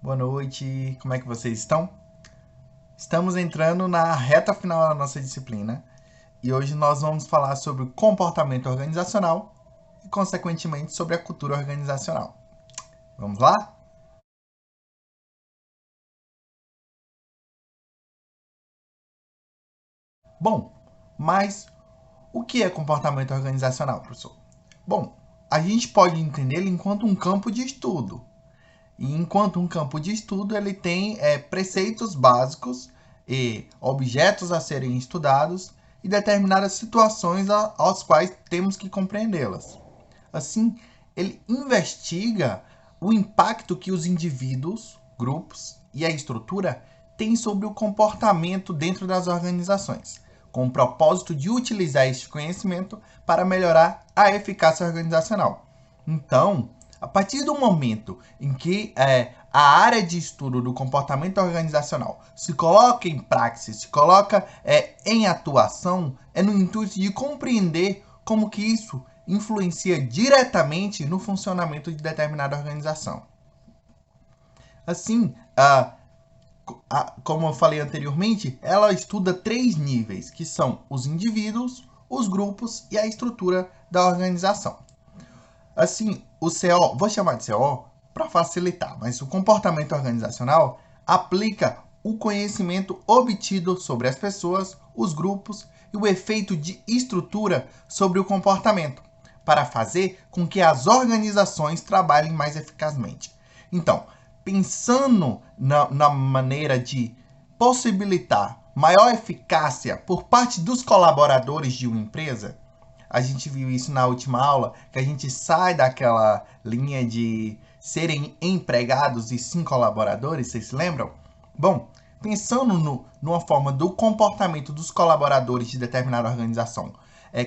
Boa noite, como é que vocês estão? Estamos entrando na reta final da nossa disciplina e hoje nós vamos falar sobre o comportamento organizacional e, consequentemente, sobre a cultura organizacional. Vamos lá? Bom, mas o que é comportamento organizacional, professor? Bom, a gente pode entendê-lo enquanto um campo de estudo. E enquanto um campo de estudo, ele tem preceitos básicos e objetos a serem estudados e determinadas situações aos quais temos que compreendê-las. Assim, ele investiga o impacto que os indivíduos, grupos e a estrutura têm sobre o comportamento dentro das organizações, com o propósito de utilizar este conhecimento para melhorar a eficácia organizacional. Então, a partir do momento em que a área de estudo do comportamento organizacional se coloca em praxis, se coloca em atuação, é no intuito de compreender como que isso influencia diretamente no funcionamento de determinada organização. Assim, como eu falei anteriormente, ela estuda três níveis, que são os indivíduos, os grupos e a estrutura da organização. Assim, o CO, vou chamar de CO para facilitar, mas o comportamento organizacional aplica o conhecimento obtido sobre as pessoas, os grupos e o efeito de estrutura sobre o comportamento, para fazer com que as organizações trabalhem mais eficazmente. Então, pensando na maneira de possibilitar maior eficácia por parte dos colaboradores de uma empresa, a gente viu isso na última aula, que a gente sai daquela linha de serem empregados e sim colaboradores, vocês se lembram? Bom, pensando numa forma do comportamento dos colaboradores de determinada organização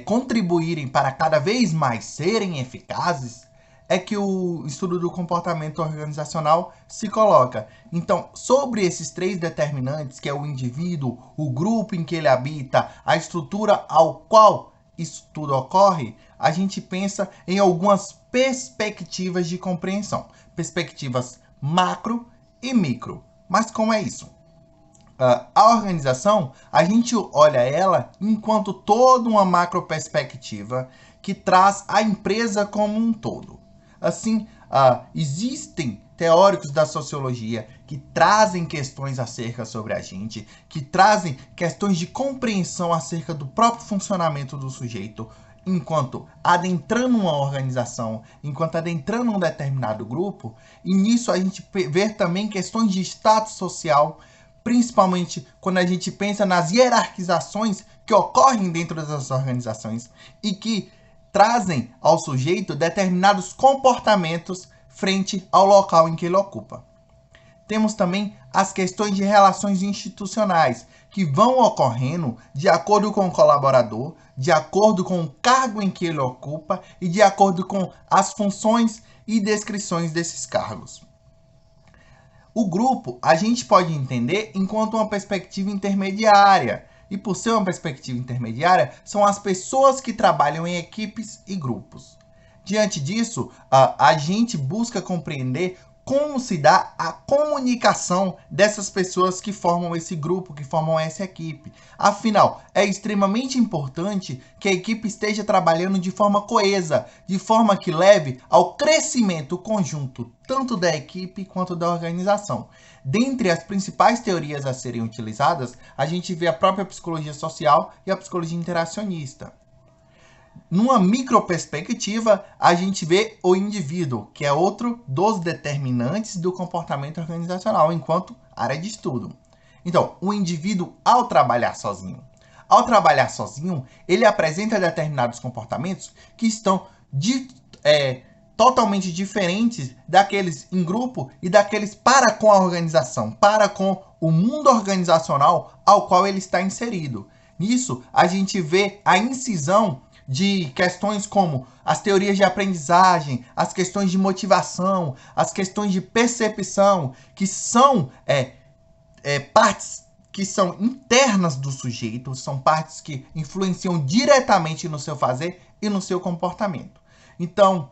contribuírem para cada vez mais serem eficazes, é que o estudo do comportamento organizacional se coloca. Então, sobre esses três determinantes, que é o indivíduo, o grupo em que ele habita, a estrutura ao qual isso tudo ocorre, a gente pensa em algumas perspectivas de compreensão. Perspectivas macro e micro. Mas como é isso? A organização, a gente olha ela enquanto toda uma macro perspectiva que traz a empresa como um todo. Assim, existem teóricos da sociologia que trazem questões acerca sobre a gente, que trazem questões de compreensão acerca do próprio funcionamento do sujeito, enquanto adentrando uma organização, enquanto adentrando um determinado grupo, e nisso a gente vê também questões de status social, principalmente quando a gente pensa nas hierarquizações que ocorrem dentro das organizações e que trazem ao sujeito determinados comportamentos frente ao local em que ele ocupa. Temos também as questões de relações institucionais, que vão ocorrendo de acordo com o colaborador, de acordo com o cargo em que ele ocupa e de acordo com as funções e descrições desses cargos. O grupo a gente pode entender enquanto uma perspectiva intermediária. E por ser uma perspectiva intermediária, são as pessoas que trabalham em equipes e grupos. Diante disso, a gente busca compreender como se dá a comunicação dessas pessoas que formam esse grupo, que formam essa equipe. Afinal, é extremamente importante que a equipe esteja trabalhando de forma coesa, de forma que leve ao crescimento conjunto tanto da equipe quanto da organização. Dentre as principais teorias a serem utilizadas, a gente vê a própria psicologia social e a psicologia interacionista. Numa microperspectiva, a gente vê o indivíduo, que é outro dos determinantes do comportamento organizacional, enquanto área de estudo. Então, o indivíduo, ao trabalhar sozinho, ele apresenta determinados comportamentos que estão totalmente diferentes daqueles em grupo e daqueles para com a organização, para com o mundo organizacional ao qual ele está inserido. Nisso, a gente vê a incisão de questões como as teorias de aprendizagem, as questões de motivação, as questões de percepção, que são partes que são internas do sujeito, são partes que influenciam diretamente no seu fazer e no seu comportamento. Então,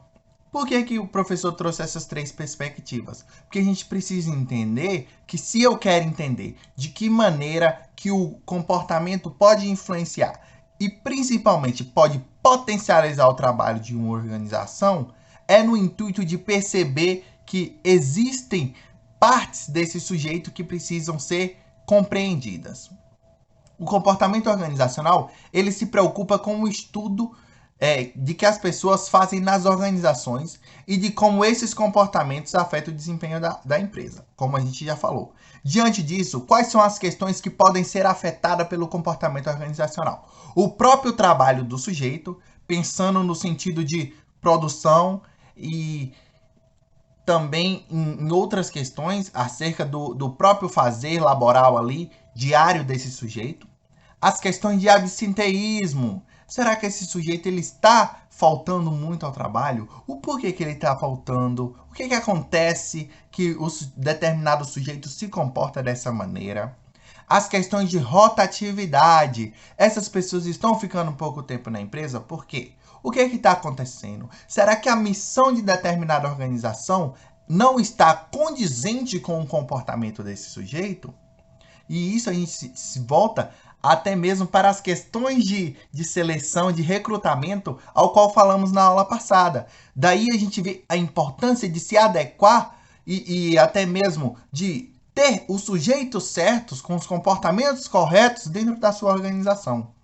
Por que o professor trouxe essas três perspectivas? Porque a gente precisa entender que, se eu quero entender de que maneira que o comportamento pode influenciar e principalmente pode potencializar o trabalho de uma organização, é no intuito de perceber que existem partes desse sujeito que precisam ser compreendidas. O comportamento organizacional, ele se preocupa com o estudo de que as pessoas fazem nas organizações e de como esses comportamentos afetam o desempenho da empresa, como a gente já falou. Diante disso, quais são as questões que podem ser afetadas pelo comportamento organizacional? O próprio trabalho do sujeito, pensando no sentido de produção e também em outras questões acerca do próprio fazer laboral ali, diário desse sujeito. As questões de absenteísmo. Será que esse sujeito ele está faltando muito ao trabalho? O porquê que ele está faltando? O que acontece que o determinado sujeito se comporta dessa maneira? As questões de rotatividade. Essas pessoas estão ficando pouco tempo na empresa, por quê? O que está acontecendo? Será que a missão de determinada organização não está condizente com o comportamento desse sujeito? E isso a gente se volta até mesmo para as questões de seleção, de recrutamento, ao qual falamos na aula passada. Daí a gente vê a importância de se adequar e até mesmo de ter os sujeitos certos, com os comportamentos corretos dentro da sua organização.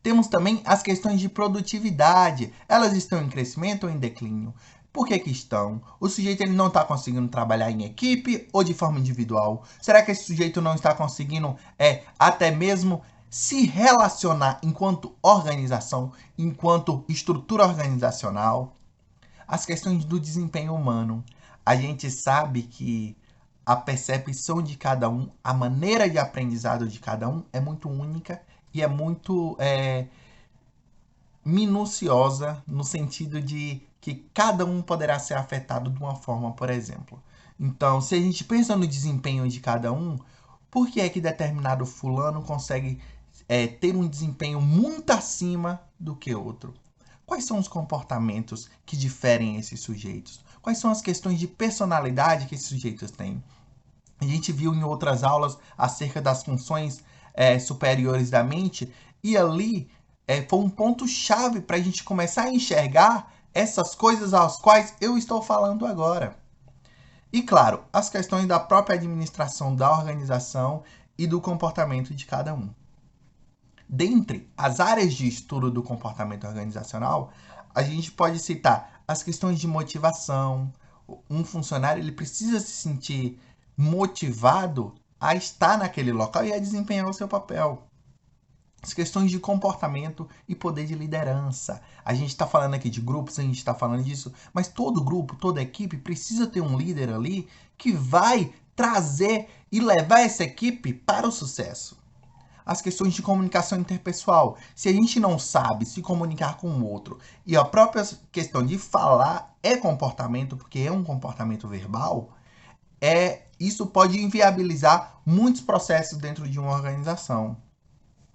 Temos também as questões de produtividade. Elas estão em crescimento ou em declínio? Por que estão? O sujeito ele não está conseguindo trabalhar em equipe ou de forma individual? Será que esse sujeito não está conseguindo até mesmo se relacionar enquanto organização, enquanto estrutura organizacional? As questões do desempenho humano. A gente sabe que a percepção de cada um, a maneira de aprendizado de cada um é muito única e é muito minuciosa no sentido de que cada um poderá ser afetado de uma forma, por exemplo. Então, se a gente pensa no desempenho de cada um, por que é que determinado fulano consegue ter um desempenho muito acima do que outro? Quais são os comportamentos que diferem esses sujeitos? Quais são as questões de personalidade que esses sujeitos têm? A gente viu em outras aulas acerca das funções superiores da mente, e ali foi um ponto-chave para a gente começar a enxergar essas coisas às quais eu estou falando agora. E claro, as questões da própria administração da organização e do comportamento de cada um. Dentre as áreas de estudo do comportamento organizacional, a gente pode citar as questões de motivação. Um funcionário ele precisa se sentir motivado a estar naquele local e a desempenhar o seu papel. As questões de comportamento e poder de liderança. A gente está falando aqui de grupos, a gente está falando disso, mas todo grupo, toda equipe precisa ter um líder ali que vai trazer e levar essa equipe para o sucesso. As questões de comunicação interpessoal. Se a gente não sabe se comunicar com o outro, e a própria questão de falar é comportamento, porque é um comportamento verbal, isso pode inviabilizar muitos processos dentro de uma organização.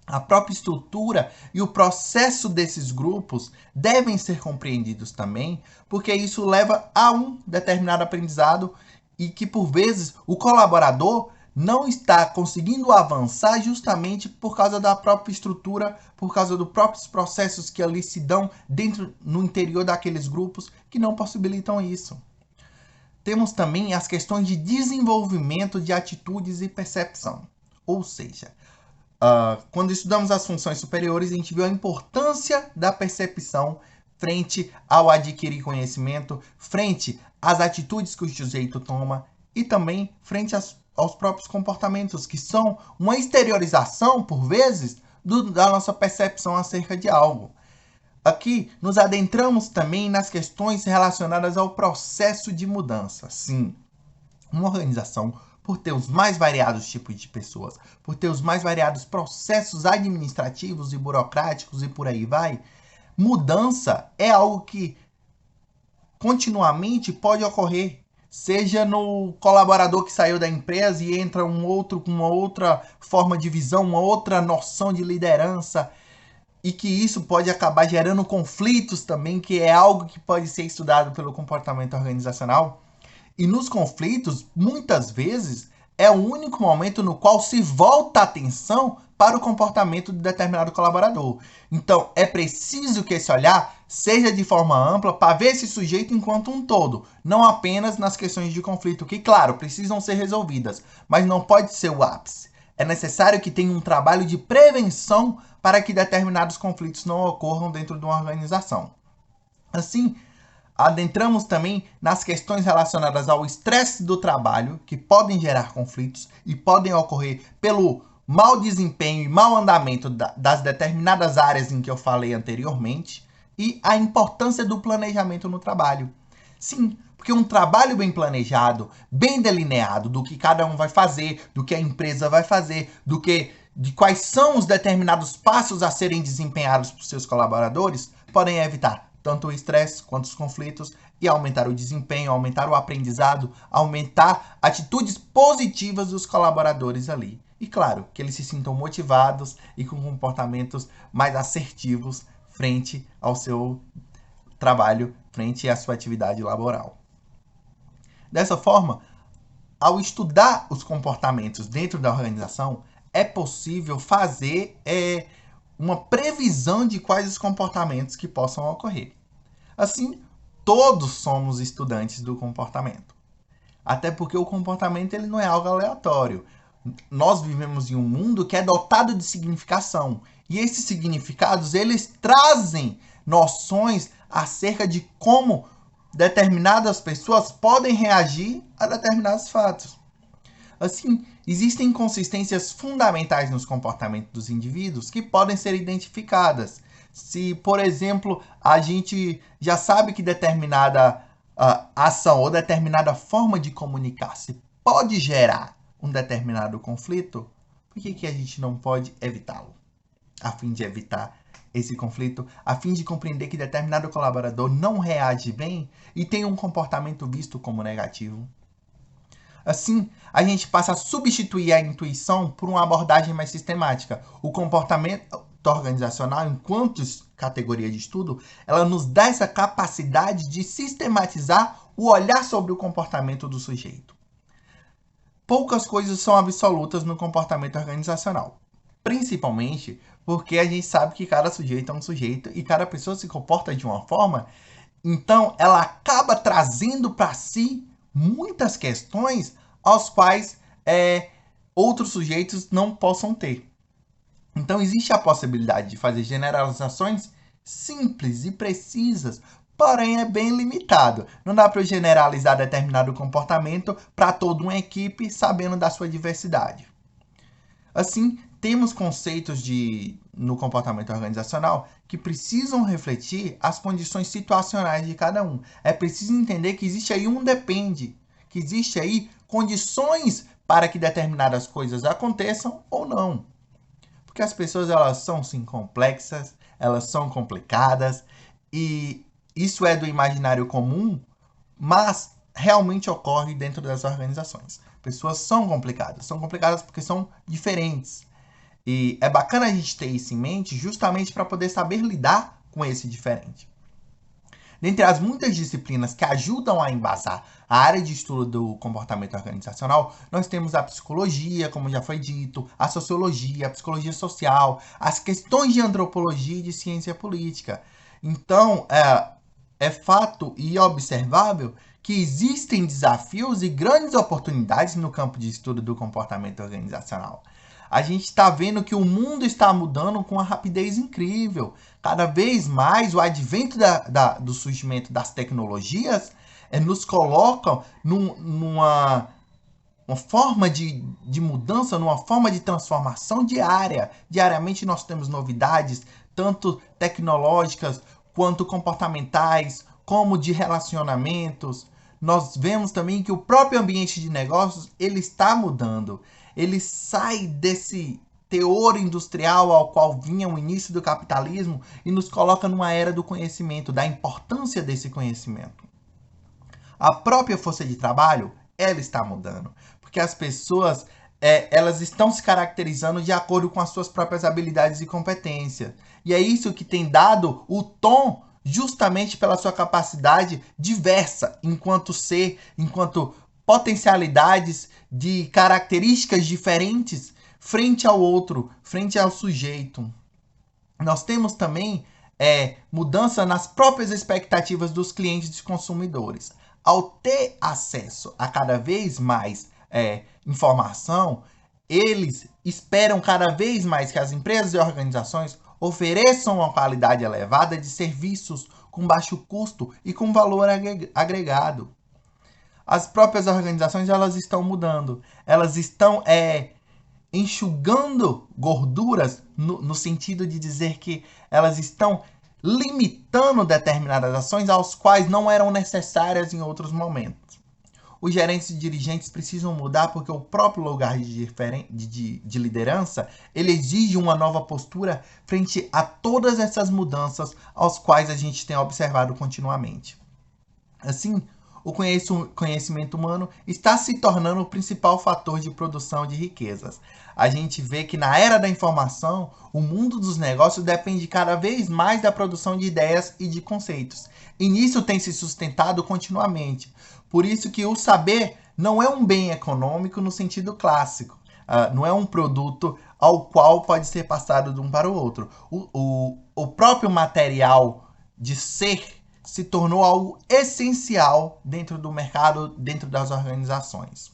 A própria estrutura e o processo desses grupos devem ser compreendidos também, porque isso leva a um determinado aprendizado e que, por vezes, o colaborador não está conseguindo avançar justamente por causa da própria estrutura, por causa dos próprios processos que ali se dão no interior daqueles grupos que não possibilitam isso. Temos também as questões de desenvolvimento de atitudes e percepção. Ou seja, quando estudamos as funções superiores, a gente viu a importância da percepção frente ao adquirir conhecimento, frente às atitudes que o sujeito toma e também frente aos próprios comportamentos, que são uma exteriorização, por vezes, da nossa percepção acerca de algo. Aqui nos adentramos também nas questões relacionadas ao processo de mudança. Sim, uma organização, por ter os mais variados tipos de pessoas, por ter os mais variados processos administrativos e burocráticos e por aí vai, mudança é algo que continuamente pode ocorrer. Seja no colaborador que saiu da empresa e entra um outro com uma outra forma de visão, uma outra noção de liderança. e que isso pode acabar gerando conflitos também, que é algo que pode ser estudado pelo comportamento organizacional. E nos conflitos, muitas vezes, é o único momento no qual se volta a atenção para o comportamento de determinado colaborador. Então, é preciso que esse olhar seja de forma ampla para ver esse sujeito enquanto um todo, não apenas nas questões de conflito, que, claro, precisam ser resolvidas, mas não pode ser o ápice. É necessário que tenha um trabalho de prevenção para que determinados conflitos não ocorram dentro de uma organização. Assim, adentramos também nas questões relacionadas ao estresse do trabalho, que podem gerar conflitos e podem ocorrer pelo mau desempenho e mau andamento das determinadas áreas em que eu falei anteriormente, e a importância do planejamento no trabalho. Sim, porque um trabalho bem planejado, bem delineado do que cada um vai fazer, do que a empresa vai fazer, de quais são os determinados passos a serem desempenhados por seus colaboradores, podem evitar tanto o estresse quanto os conflitos e aumentar o desempenho, aumentar o aprendizado, aumentar atitudes positivas dos colaboradores ali. E claro, que eles se sintam motivados e com comportamentos mais assertivos frente ao seu trabalho, frente à sua atividade laboral. Dessa forma, ao estudar os comportamentos dentro da organização, é possível fazer uma previsão de quais os comportamentos que possam ocorrer. Assim, todos somos estudantes do comportamento. Até porque o comportamento ele não é algo aleatório. Nós vivemos em um mundo que é dotado de significação. E esses significados, eles trazem noções acerca de como determinadas pessoas podem reagir a determinados fatos. Assim, existem inconsistências fundamentais nos comportamentos dos indivíduos que podem ser identificadas. Se, por exemplo, a gente já sabe que determinada ação ou determinada forma de comunicar-se pode gerar um determinado conflito, por que a gente não pode evitá-lo? A fim de evitar esse conflito, a fim de compreender que determinado colaborador não reage bem e tem um comportamento visto como negativo. Assim, a gente passa a substituir a intuição por uma abordagem mais sistemática. O comportamento organizacional, enquanto categoria de estudo, ela nos dá essa capacidade de sistematizar o olhar sobre o comportamento do sujeito. Poucas coisas são absolutas no comportamento organizacional, principalmente porque a gente sabe que cada sujeito é um sujeito e cada pessoa se comporta de uma forma, então ela acaba trazendo para si muitas questões aos quais outros sujeitos não possam ter. Então existe a possibilidade de fazer generalizações simples e precisas, porém é bem limitado. Não dá para eu generalizar determinado comportamento para toda uma equipe sabendo da sua diversidade. Assim, temos conceitos no comportamento organizacional que precisam refletir as condições situacionais de cada um. É preciso entender que existe aí um depende, que existe aí condições para que determinadas coisas aconteçam ou não. Porque as pessoas, elas são sim complexas, elas são complicadas, e isso é do imaginário comum, mas realmente ocorre dentro das organizações. Pessoas são complicadas porque são diferentes. E é bacana a gente ter isso em mente justamente para poder saber lidar com esse diferente. Dentre as muitas disciplinas que ajudam a embasar a área de estudo do comportamento organizacional, nós temos a psicologia, como já foi dito, a sociologia, a psicologia social, as questões de antropologia e de ciência política. Então, é fato e observável que existem desafios e grandes oportunidades no campo de estudo do comportamento organizacional. A gente está vendo que o mundo está mudando com uma rapidez incrível. Cada vez mais o advento do surgimento das tecnologias nos colocam numa forma de mudança, numa forma de transformação diária. Diariamente nós temos novidades, tanto tecnológicas quanto comportamentais, como de relacionamentos. Nós vemos também que o próprio ambiente de negócios ele está mudando. Ele sai desse teor industrial ao qual vinha o início do capitalismo e nos coloca numa era do conhecimento, da importância desse conhecimento. A própria força de trabalho, ela está mudando, porque as pessoas elas estão se caracterizando de acordo com as suas próprias habilidades e competências. E é isso que tem dado o tom, justamente pela sua capacidade diversa enquanto ser, enquanto potencialidades de características diferentes frente ao outro, frente ao sujeito. Nós temos também mudança nas próprias expectativas dos clientes e consumidores. Ao ter acesso a cada vez mais informação, eles esperam cada vez mais que as empresas e organizações ofereçam uma qualidade elevada de serviços com baixo custo e com valor agregado. As próprias organizações elas estão mudando, elas estão enxugando gorduras no sentido de dizer que elas estão limitando determinadas ações aos quais não eram necessárias em outros momentos. Os gerentes e dirigentes precisam mudar porque o próprio lugar de liderança ele exige uma nova postura frente a todas essas mudanças aos quais a gente tem observado continuamente. Assim, o conhecimento humano está se tornando o principal fator de produção de riquezas. A gente vê que na era da informação, o mundo dos negócios depende cada vez mais da produção de ideias e de conceitos. E nisso tem se sustentado continuamente. Por isso que o saber não é um bem econômico no sentido clássico. Não é um produto ao qual pode ser passado de um para o outro. O próprio material de ser se tornou algo essencial dentro do mercado, dentro das organizações.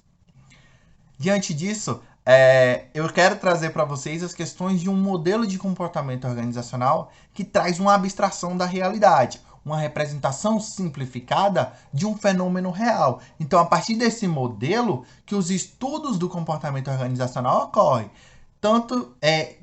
Diante disso, eu quero trazer para vocês as questões de um modelo de comportamento organizacional que traz uma abstração da realidade, uma representação simplificada de um fenômeno real. Então, a partir desse modelo que os estudos do comportamento organizacional ocorrem. Tanto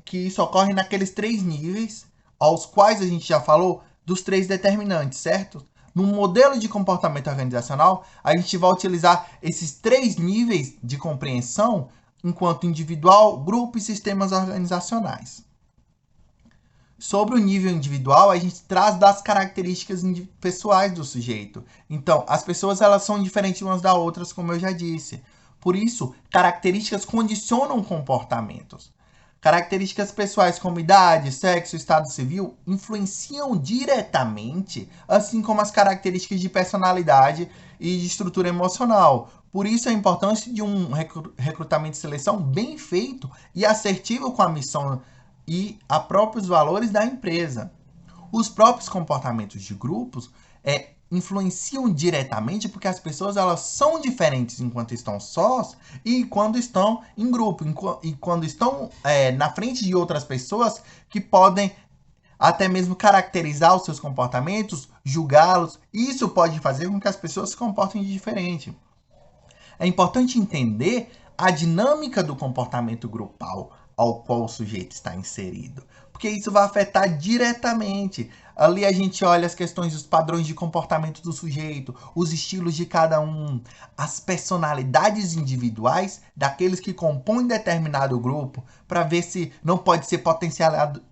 que isso ocorre naqueles 3 níveis, aos quais a gente já falou, dos 3 determinantes, certo? No modelo de comportamento organizacional, a gente vai utilizar esses 3 níveis de compreensão enquanto individual, grupo e sistemas organizacionais. Sobre o nível individual, a gente traz das características pessoais do sujeito. Então, as pessoas elas são diferentes umas das outras, como eu já disse. Por isso, características condicionam comportamentos. Características pessoais como idade, sexo, estado civil influenciam diretamente, assim como as características de personalidade e de estrutura emocional. Por isso a importância de um recrutamento e seleção bem feito e assertivo com a missão e a próprios valores da empresa. Os próprios comportamentos de grupos influenciam diretamente porque as pessoas elas são diferentes enquanto estão sós e quando estão em grupo e quando estão na frente de outras pessoas que podem até mesmo caracterizar os seus comportamentos, julgá-los. Isso pode fazer com que as pessoas se comportem de diferente. É importante entender a dinâmica do comportamento grupal ao qual o sujeito está inserido, porque isso vai afetar diretamente. Ali a gente olha as questões dos padrões de comportamento do sujeito, os estilos de cada um, as personalidades individuais daqueles que compõem determinado grupo, para ver se não pode ser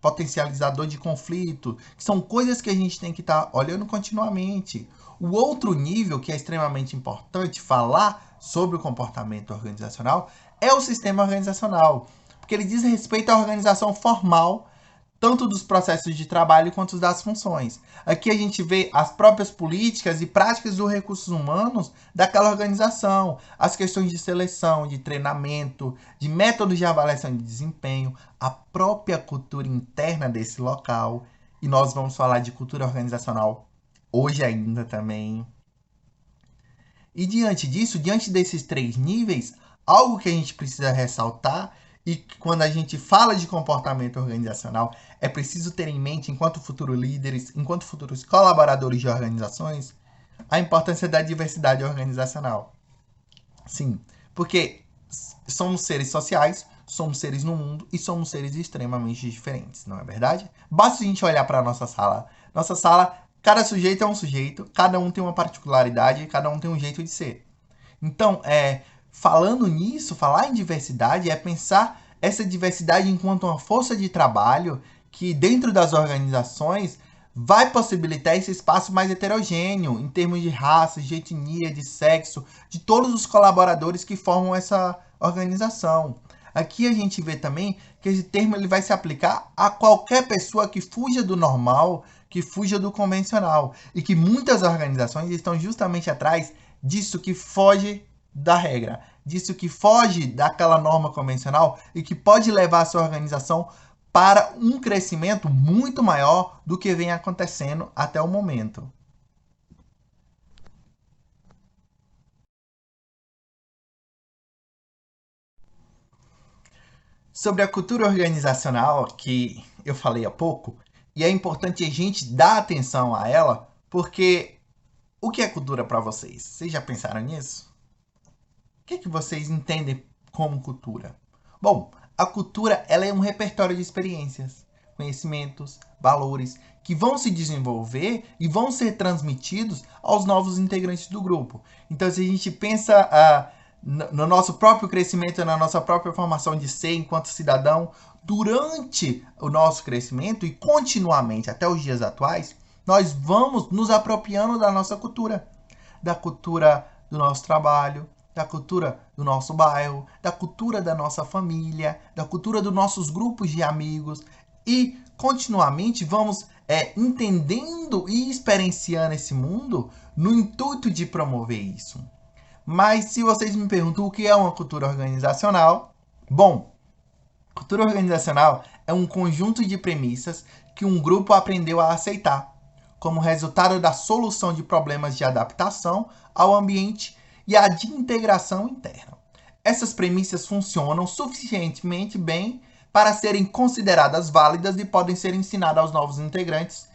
potencializador de conflito, que são coisas que a gente tem que estar olhando continuamente. O outro nível que é extremamente importante falar sobre o comportamento organizacional é o sistema organizacional, porque ele diz respeito à organização formal, tanto dos processos de trabalho quanto das funções. Aqui a gente vê as próprias políticas e práticas dos recursos humanos daquela organização, as questões de seleção, de treinamento, de métodos de avaliação de desempenho, a própria cultura interna desse local. E nós vamos falar de cultura organizacional hoje ainda também. E diante disso, diante desses 3 níveis, algo que a gente precisa ressaltar e que quando a gente fala de comportamento organizacional, é preciso ter em mente, enquanto futuros líderes, enquanto futuros colaboradores de organizações, a importância da diversidade organizacional. Sim, porque somos seres sociais, somos seres no mundo e somos seres extremamente diferentes, não é verdade? Basta a gente olhar para a nossa sala. Nossa sala, cada sujeito é um sujeito, cada um tem uma particularidade, cada um tem um jeito de ser. Então, falando nisso, falar em diversidade é pensar essa diversidade enquanto uma força de trabalho que dentro das organizações vai possibilitar esse espaço mais heterogêneo em termos de raça, de etnia, de sexo, de todos os colaboradores que formam essa organização. Aqui a gente vê também que esse termo ele vai se aplicar a qualquer pessoa que fuja do normal, que fuja do convencional. E que muitas organizações estão justamente atrás disso que foge da regra, disso que foge daquela norma convencional e que pode levar a sua organização para um crescimento muito maior do que vem acontecendo até o momento. Sobre a cultura organizacional que eu falei há pouco, e é importante a gente dar atenção a ela, porque o que é cultura para vocês? Vocês já pensaram nisso? O que é que vocês entendem como cultura? Bom, a cultura ela é um repertório de experiências, conhecimentos, valores que vão se desenvolver e vão ser transmitidos aos novos integrantes do grupo. Então, se a gente pensa no nosso próprio crescimento, na nossa própria formação de ser enquanto cidadão, durante o nosso crescimento e continuamente até os dias atuais, nós vamos nos apropriando da nossa cultura, da cultura do nosso trabalho, da cultura do nosso bairro, da cultura da nossa família, da cultura dos nossos grupos de amigos e continuamente vamos entendendo e experienciando esse mundo no intuito de promover isso. Mas se vocês me perguntam o que é uma cultura organizacional, bom, cultura organizacional é um conjunto de premissas que um grupo aprendeu a aceitar, como resultado da solução de problemas de adaptação ao ambiente e a de integração interna. Essas premissas funcionam suficientemente bem para serem consideradas válidas e podem ser ensinadas aos novos integrantes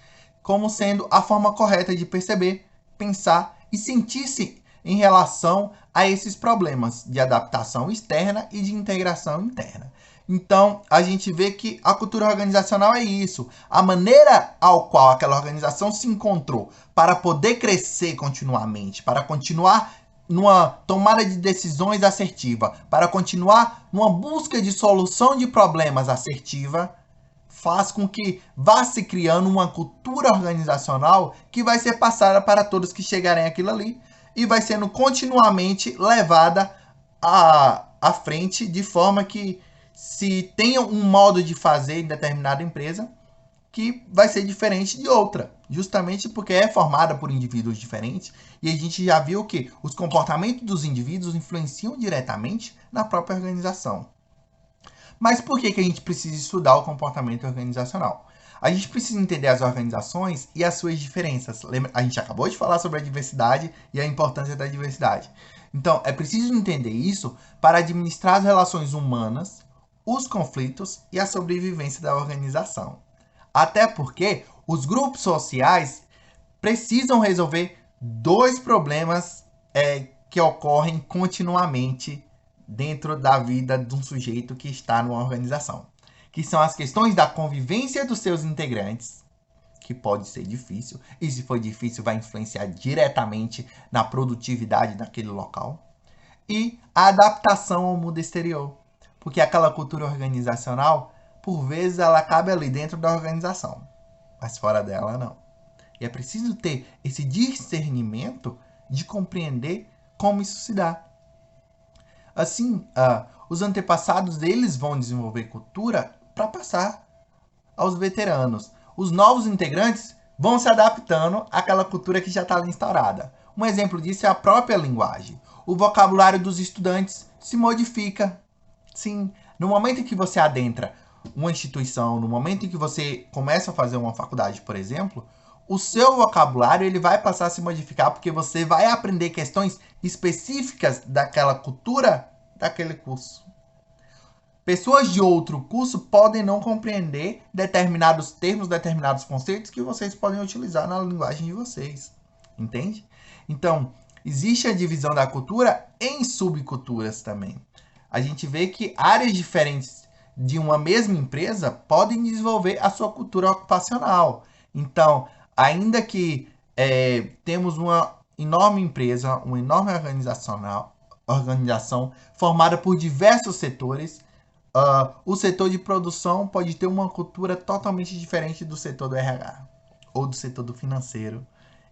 como sendo a forma correta de perceber, pensar e sentir-se em relação a esses problemas de adaptação externa e de integração interna. Então, a gente vê que a cultura organizacional é isso. A maneira ao qual aquela organização se encontrou para poder crescer continuamente, para continuar numa tomada de decisões assertiva, para continuar numa busca de solução de problemas assertiva, faz com que vá se criando uma cultura organizacional que vai ser passada para todos que chegarem àquilo ali e vai sendo continuamente levada à frente de forma que se tenha um modo de fazer em determinada empresa que vai ser diferente de outra, justamente porque é formada por indivíduos diferentes e a gente já viu que os comportamentos dos indivíduos influenciam diretamente na própria organização. Mas por que a gente precisa estudar o comportamento organizacional? A gente precisa entender as organizações e as suas diferenças. Lembra? A gente acabou de falar sobre a diversidade e a importância da diversidade. Então, é preciso entender isso para administrar as relações humanas, os conflitos e a sobrevivência da organização. Até porque os grupos sociais precisam resolver dois problemas que ocorrem continuamente dentro da vida de um sujeito que está numa organização, que são as questões da convivência dos seus integrantes, que pode ser difícil, e se for difícil vai influenciar diretamente na produtividade daquele local, e a adaptação ao mundo exterior, porque aquela cultura organizacional, por vezes, ela cabe ali dentro da organização, mas fora dela não. E é preciso ter esse discernimento de compreender como isso se dá. Assim, os antepassados deles vão desenvolver cultura para passar aos veteranos. Os novos integrantes vão se adaptando àquela cultura que já está ali instaurada. Um exemplo disso é a própria linguagem. O vocabulário dos estudantes se modifica. Sim, no momento em que você adentra uma instituição, no momento em que você começa a fazer uma faculdade, por exemplo, o seu vocabulário ele vai passar a se modificar porque você vai aprender questões específicas daquela cultura daquele curso. Pessoas de outro curso podem não compreender determinados termos, determinados conceitos que vocês podem utilizar na linguagem de vocês. Entende? Então, existe a divisão da cultura em subculturas também. A gente vê que áreas diferentes de uma mesma empresa podem desenvolver a sua cultura ocupacional. Então, ainda que temos uma enorme empresa, uma enorme organização formada por diversos setores, o setor de produção pode ter uma cultura totalmente diferente do setor do RH ou do setor do financeiro.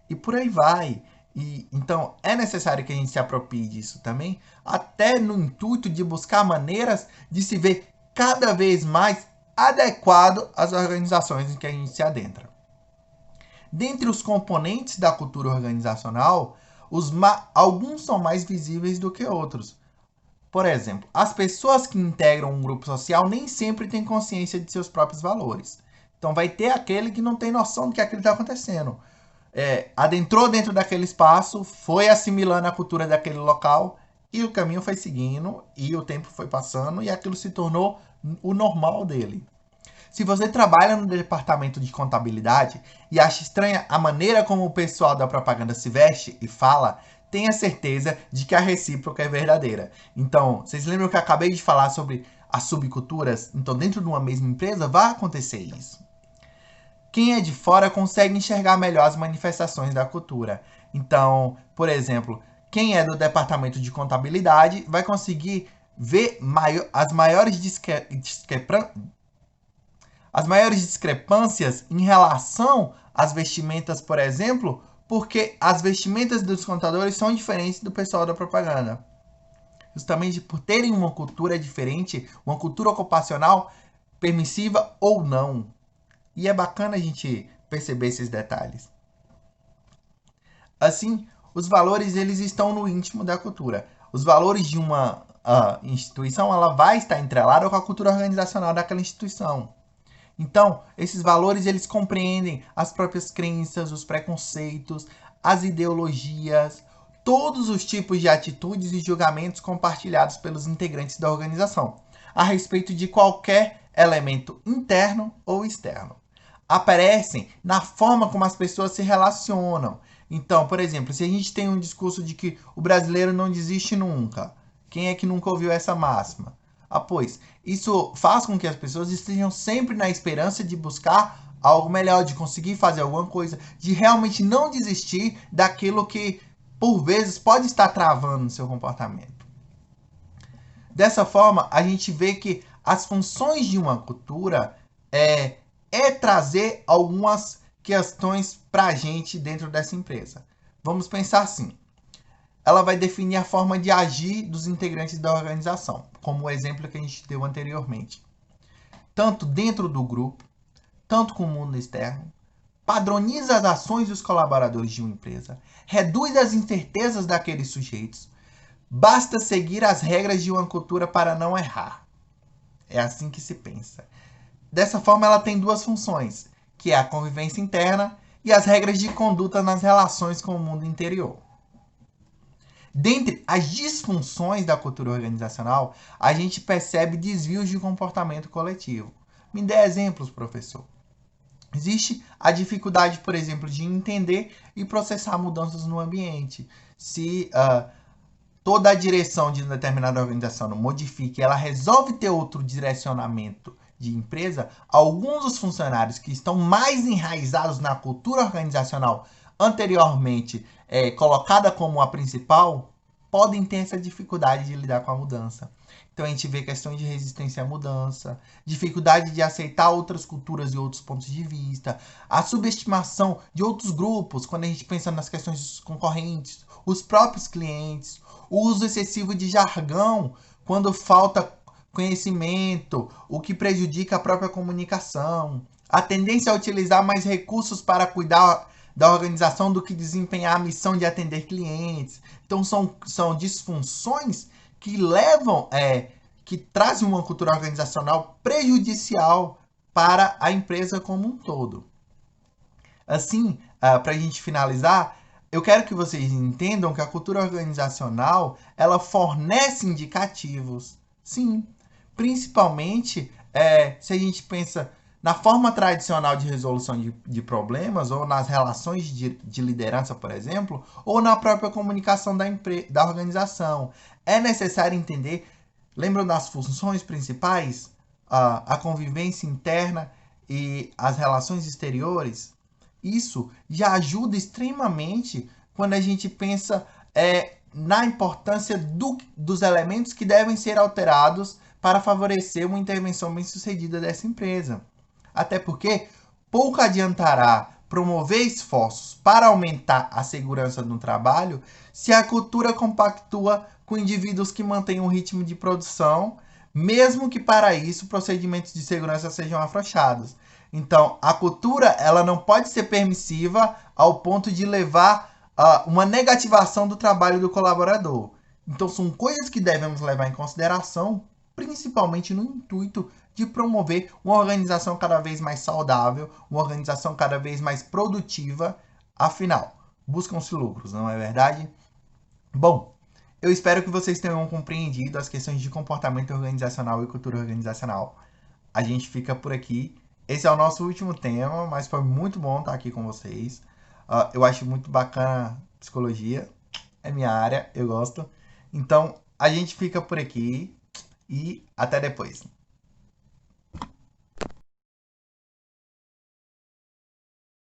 E por aí vai. E então é necessário que a gente se aproprie disso também, até no intuito de buscar maneiras de se ver cada vez mais adequado às organizações em que a gente se adentra. Dentre os componentes da cultura organizacional, alguns são mais visíveis do que outros. Por exemplo, as pessoas que integram um grupo social nem sempre têm consciência de seus próprios valores. Então vai ter aquele que não tem noção do que aquilo está acontecendo. Adentrou dentro daquele espaço, foi assimilando a cultura daquele local e o caminho foi seguindo e o tempo foi passando e aquilo se tornou o normal dele. Se você trabalha no departamento de contabilidade e acha estranha a maneira como o pessoal da propaganda se veste e fala, tenha certeza de que a recíproca é verdadeira. Então, vocês lembram que eu acabei de falar sobre as subculturas? Então, dentro de uma mesma empresa, vai acontecer isso. Quem é de fora consegue enxergar melhor as manifestações da cultura. Então, por exemplo, quem é do departamento de contabilidade vai conseguir ver as maiores discrepâncias em relação às vestimentas, por exemplo, porque as vestimentas dos contadores são diferentes do pessoal da propaganda. Justamente por terem uma cultura diferente, uma cultura ocupacional permissiva ou não. E é bacana a gente perceber esses detalhes. Assim, os valores eles estão no íntimo da cultura. Os valores de uma instituição ela vai estar entrelada com a cultura organizacional daquela instituição. Então, esses valores eles compreendem as próprias crenças, os preconceitos, as ideologias, todos os tipos de atitudes e julgamentos compartilhados pelos integrantes da organização, a respeito de qualquer elemento interno ou externo. Aparecem na forma como as pessoas se relacionam. Então, por exemplo, se a gente tem um discurso de que o brasileiro não desiste nunca, quem é que nunca ouviu essa máxima? Pois, isso faz com que as pessoas estejam sempre na esperança de buscar algo melhor, de conseguir fazer alguma coisa, de realmente não desistir daquilo que, por vezes, pode estar travando no seu comportamento. Dessa forma, a gente vê que as funções de uma cultura é trazer algumas questões para a gente dentro dessa empresa. Vamos pensar assim. Ela vai definir a forma de agir dos integrantes da organização, como o exemplo que a gente deu anteriormente. Tanto dentro do grupo, tanto com o mundo externo, padroniza as ações dos colaboradores de uma empresa, reduz as incertezas daqueles sujeitos, basta seguir as regras de uma cultura para não errar. É assim que se pensa. Dessa forma, ela tem duas funções, que é a convivência interna e as regras de conduta nas relações com o mundo interior. Dentre as disfunções da cultura organizacional, a gente percebe desvios de comportamento coletivo. Me dê exemplos, professor. Existe a dificuldade, por exemplo, de entender e processar mudanças no ambiente. Se toda a direção de uma determinada organização não modifica e ela resolve ter outro direcionamento de empresa, alguns dos funcionários que estão mais enraizados na cultura organizacional anteriormente colocada como a principal, podem ter essa dificuldade de lidar com a mudança. Então a gente vê questões de resistência à mudança, dificuldade de aceitar outras culturas e outros pontos de vista, a subestimação de outros grupos, quando a gente pensa nas questões dos concorrentes, os próprios clientes, o uso excessivo de jargão, quando falta conhecimento, o que prejudica a própria comunicação, a tendência a utilizar mais recursos para cuidar da organização do que desempenhar a missão de atender clientes. Então são disfunções que levam, que trazem uma cultura organizacional prejudicial para a empresa como um todo. Assim, para a gente finalizar, eu quero que vocês entendam que a cultura organizacional ela fornece indicativos, sim, principalmente se a gente pensa na forma tradicional de resolução de problemas, ou nas relações de liderança, por exemplo, ou na própria comunicação da organização. É necessário entender, lembram das funções principais? A convivência interna e as relações exteriores? Isso já ajuda extremamente quando a gente pensa na importância dos elementos que devem ser alterados para favorecer uma intervenção bem-sucedida dessa empresa. Até porque pouco adiantará promover esforços para aumentar a segurança no trabalho se a cultura compactua com indivíduos que mantêm um ritmo de produção, mesmo que para isso procedimentos de segurança sejam afrouxados. Então, a cultura ela não pode ser permissiva ao ponto de levar a uma negativação do trabalho do colaborador. Então, são coisas que devemos levar em consideração, principalmente no intuito de promover uma organização cada vez mais saudável, uma organização cada vez mais produtiva. Afinal, buscam-se lucros, não é verdade? Bom, eu espero que vocês tenham compreendido as questões de comportamento organizacional e cultura organizacional. A gente fica por aqui. Esse é o nosso último tema, mas foi muito bom estar aqui com vocês. Eu acho muito bacana psicologia, é minha área, eu gosto. Então, a gente fica por aqui e até depois.